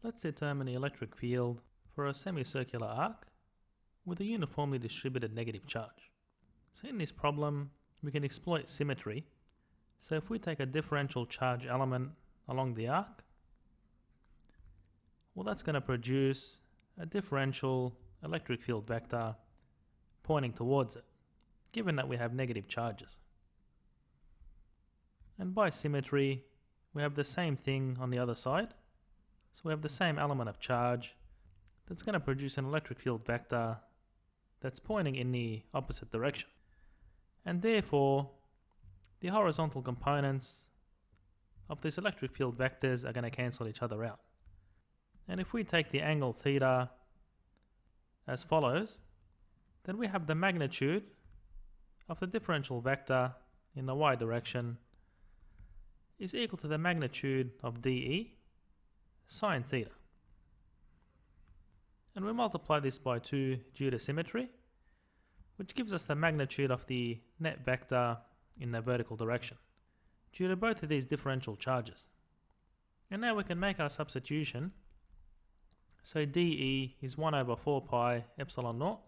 Let's determine the electric field for a semicircular arc with a uniformly distributed negative charge. So in this problem, we can exploit symmetry. So if we take a differential charge element along the arc, well, that's going to produce a differential electric field vector pointing towards it, given that we have negative charges. And by symmetry, we have the same thing on the other side. So we have the same element of charge that's going to produce an electric field vector that's pointing in the opposite direction. And therefore, the horizontal components of this electric field vectors are going to cancel each other out. And if we take the angle theta as follows, then we have the magnitude of the differential vector in the y direction is equal to the magnitude of dE sine theta. And we multiply this by 2 due to symmetry, which gives us the magnitude of the net vector in the vertical direction, due to both of these differential charges. And now we can make our substitution. So dE is 1 over 4 pi epsilon naught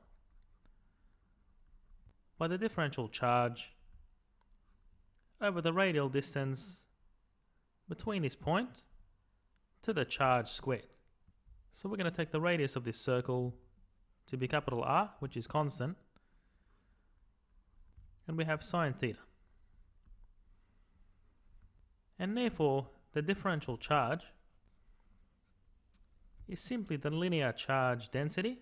by the differential charge over the radial distance between this point to the charge squared. So we're going to take the radius of this circle to be capital R, which is constant, and we have sine theta. And therefore, the differential charge is simply the linear charge density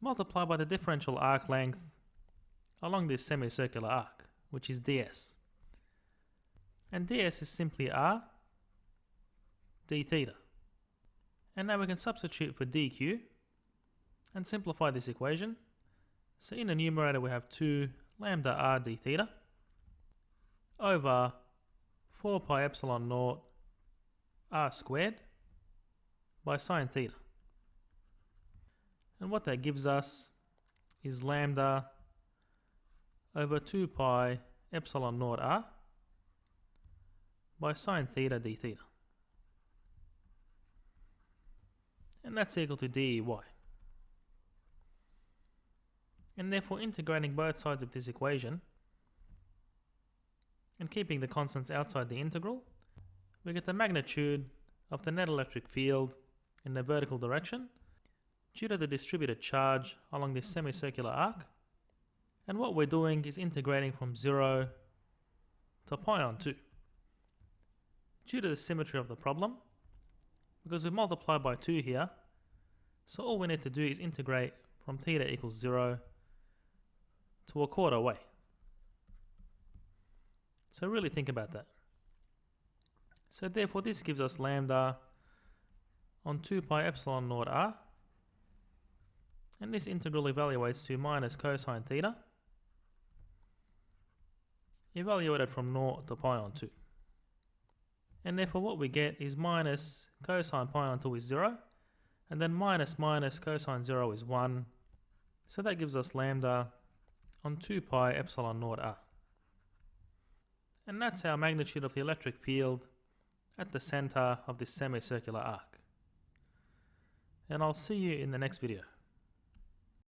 multiplied by the differential arc length along this semicircular arc, which is ds. And ds is simply r d theta. And now we can substitute for dq and simplify this equation. So in the numerator we have 2 lambda r d theta over 4 pi epsilon naught r squared by sine theta. And what that gives us is lambda over 2 pi epsilon naught r by sine theta d theta. And that's equal to dEy. And therefore, integrating both sides of this equation and keeping the constants outside the integral, we get the magnitude of the net electric field in the vertical direction due to the distributed charge along this semicircular arc. And what we're doing is integrating from 0 to pi on 2. Due to the symmetry of the problem, because we multiply by 2 here, so all we need to do is integrate from theta equals 0 to a quarter way. So really think about that. So therefore this gives us lambda on 2 pi epsilon naught r, and this integral evaluates to minus cosine theta, evaluated from 0 to pi on 2. And therefore what we get is minus cosine pi on 2 is 0, and then minus cosine 0 is 1. So that gives us lambda on 2 pi epsilon naught r. And that's our magnitude of the electric field at the center of this semicircular arc. And I'll see you in the next video.